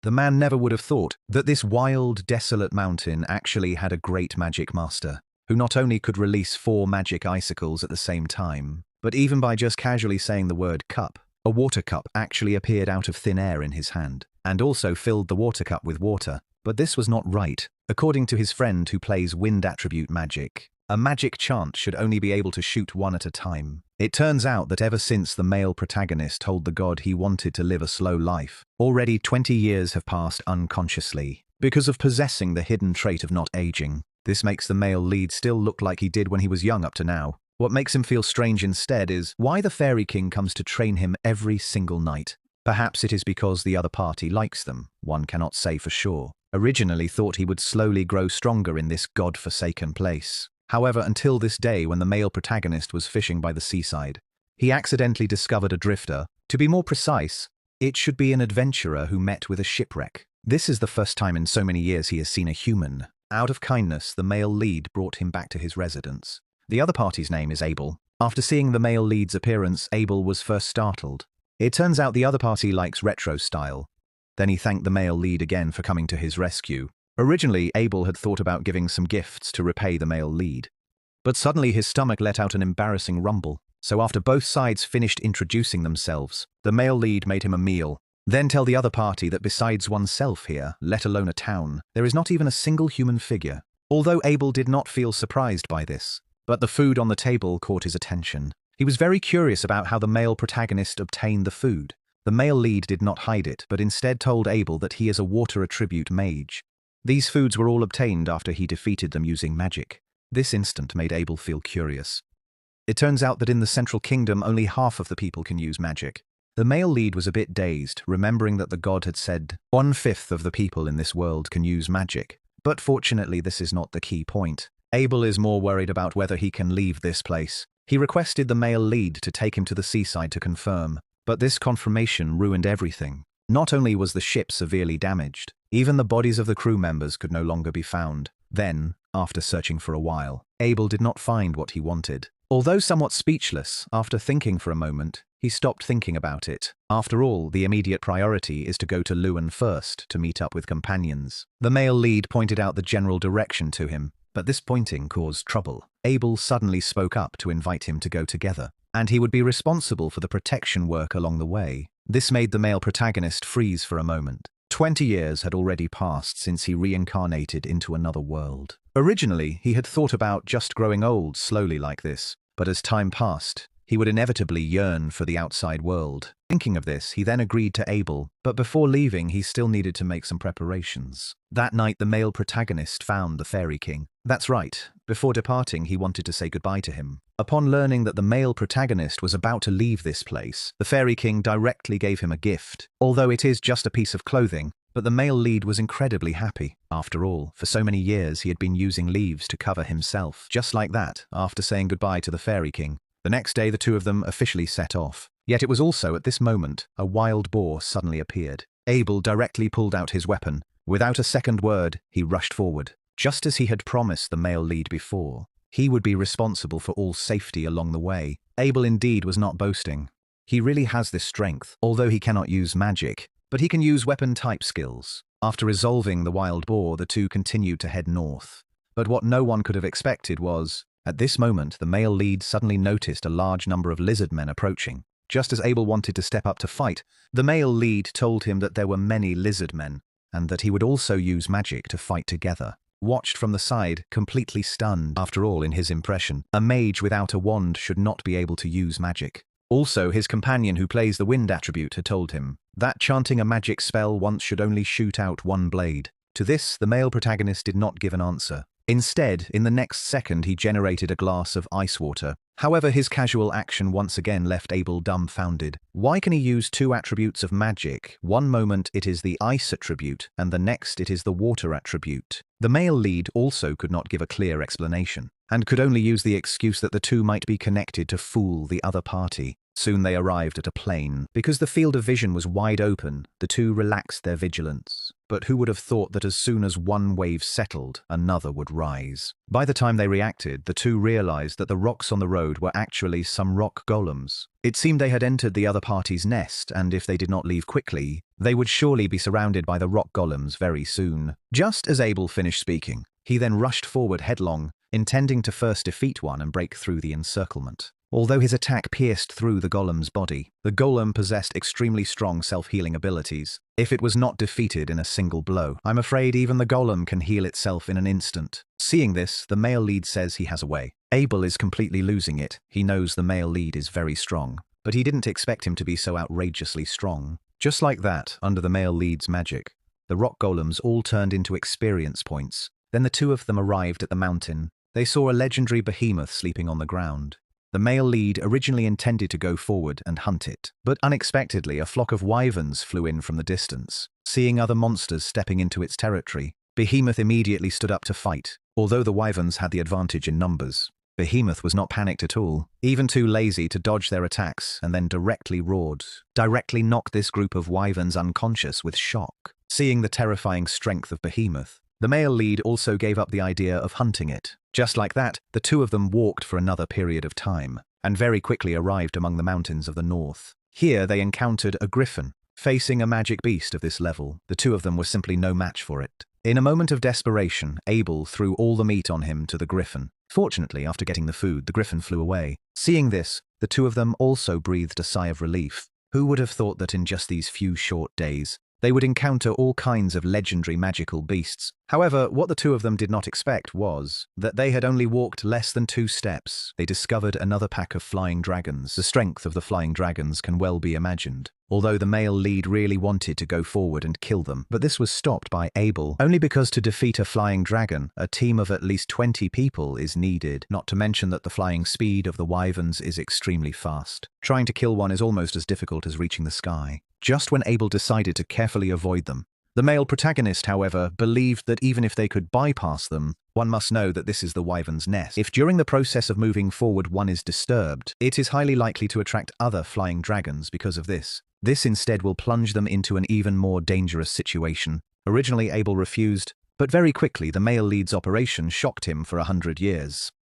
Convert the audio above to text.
The man never would have thought that this wild, desolate mountain actually had a great magic master, who not only could release 4 magic icicles at the same time, but even by just casually saying the word cup, a water cup actually appeared out of thin air in his hand, and also filled the water cup with water. But this was not right. According to his friend who plays wind attribute magic, a magic chant should only be able to shoot one at a time. It turns out that ever since the male protagonist told the god he wanted to live a slow life, already 20 years have passed unconsciously. Because of possessing the hidden trait of not aging, this makes the male lead still look like he did when he was young up to now. What makes him feel strange instead is why the Fairy King comes to train him every single night. Perhaps it is because the other party likes them, one cannot say for sure. Originally thought he would slowly grow stronger in this god-forsaken place. However, until this day when the male protagonist was fishing by the seaside, he accidentally discovered a drifter. To be more precise, it should be an adventurer who met with a shipwreck. This is the first time in so many years he has seen a human. Out of kindness, the male lead brought him back to his residence. The other party's name is Abel. After seeing the male lead's appearance, Abel was first startled. It turns out the other party likes retro style. Then he thanked the male lead again for coming to his rescue. Originally, Abel had thought about giving some gifts to repay the male lead. But suddenly his stomach let out an embarrassing rumble. So after both sides finished introducing themselves, the male lead made him a meal. Then tell the other party that besides oneself here, let alone a town, there is not even a single human figure. Although Abel did not feel surprised by this, but the food on the table caught his attention. He was very curious about how the male protagonist obtained the food. The male lead did not hide it, but instead told Abel that he is a water attribute mage. These foods were all obtained after he defeated them using magic. This instant made Abel feel curious. It turns out that in the Central Kingdom only half of the people can use magic. The male lead was a bit dazed, remembering that the god had said 1/5 of the people in this world can use magic. But fortunately this is not the key point. Abel is more worried about whether he can leave this place. He requested the male lead to take him to the seaside to confirm. But this confirmation ruined everything. Not only was the ship severely damaged, even the bodies of the crew members could no longer be found. Then, after searching for a while, Abel did not find what he wanted. Although somewhat speechless, after thinking for a moment, he stopped thinking about it. After all, the immediate priority is to go to Lewin first to meet up with companions. The male lead pointed out the general direction to him, but this pointing caused trouble. Abel suddenly spoke up to invite him to go together, and he would be responsible for the protection work along the way. This made the male protagonist freeze for a moment. 20 years had already passed since he reincarnated into another world. Originally, he had thought about just growing old slowly like this, but as time passed, he would inevitably yearn for the outside world. Thinking of this, he then agreed to Abel, but before leaving, he still needed to make some preparations. That night, the male protagonist found the Fairy King. That's right, before departing, he wanted to say goodbye to him. Upon learning that the male protagonist was about to leave this place, the Fairy King directly gave him a gift. Although it is just a piece of clothing, but the male lead was incredibly happy. After all, for so many years he had been using leaves to cover himself. Just like that, after saying goodbye to the Fairy King, the next day the two of them officially set off. Yet it was also at this moment a wild boar suddenly appeared. Abel directly pulled out his weapon. Without a second word, he rushed forward. Just as he had promised the male lead before, he would be responsible for all safety along the way. Abel indeed was not boasting. He really has this strength, although he cannot use magic, but he can use weapon-type skills. After resolving the wild boar, the two continued to head north. But what no one could have expected was, at this moment, the male lead suddenly noticed a large number of lizard men approaching. Just as Abel wanted to step up to fight, the male lead told him that there were many lizard men, and that he would also use magic to fight together. Watched from the side, completely stunned. After all, in his impression, a mage without a wand should not be able to use magic. Also, his companion who plays the wind attribute had told him that chanting a magic spell once should only shoot out one blade. To this, the male protagonist did not give an answer. Instead, in the next second, he generated a glass of ice water. However, his casual action once again left Abel dumbfounded. Why can he use two attributes of magic? One moment it is the ice attribute, and the next it is the water attribute. The male lead also could not give a clear explanation, and could only use the excuse that the two might be connected to fool the other party. Soon they arrived at a plain. Because the field of vision was wide open, the two relaxed their vigilance. But who would have thought that as soon as one wave settled, another would rise? By the time they reacted, the two realized that the rocks on the road were actually some rock golems. It seemed they had entered the other party's nest, and if they did not leave quickly, they would surely be surrounded by the rock golems very soon. Just as Abel finished speaking, he then rushed forward headlong, intending to first defeat one and break through the encirclement. Although his attack pierced through the golem's body, the golem possessed extremely strong self-healing abilities. If it was not defeated in a single blow, I'm afraid even the golem can heal itself in an instant. Seeing this, the male lead says he has a way. Abel is completely losing it. He knows the male lead is very strong, but he didn't expect him to be so outrageously strong. Just like that, under the male lead's magic, the rock golems all turned into experience points. Then the two of them arrived at the mountain. They saw a legendary behemoth sleeping on the ground. The male lead originally intended to go forward and hunt it, but unexpectedly a flock of wyverns flew in from the distance. Seeing other monsters stepping into its territory, Behemoth immediately stood up to fight. Although the wyverns had the advantage in numbers, Behemoth was not panicked at all, even too lazy to dodge their attacks, and then directly knocked this group of wyverns unconscious with shock. Seeing the terrifying strength of Behemoth, the male lead also gave up the idea of hunting it. Just like that, the two of them walked for another period of time, and very quickly arrived among the mountains of the north. Here they encountered a griffin. Facing a magic beast of this level, the two of them were simply no match for it. In a moment of desperation, Abel threw all the meat on him to the griffin. Fortunately, after getting the food, the griffin flew away. Seeing this, the two of them also breathed a sigh of relief. Who would have thought that in just these few short days, they would encounter all kinds of legendary magical beasts? However, what the two of them did not expect was that they had only walked less than 2 steps. They discovered another pack of flying dragons. The strength of the flying dragons can well be imagined. Although the male lead really wanted to go forward and kill them, but this was stopped by Abel, only because to defeat a flying dragon, a team of at least 20 people is needed, not to mention that the flying speed of the wyverns is extremely fast. Trying to kill one is almost as difficult as reaching the sky. Just when Abel decided to carefully avoid them, the male protagonist, however, believed that even if they could bypass them, one must know that this is the wyvern's nest. If during the process of moving forward one is disturbed, it is highly likely to attract other flying dragons because of this. This instead will plunge them into an even more dangerous situation. Originally Abel refused, but very quickly the male lead's operation shocked him for 100 years.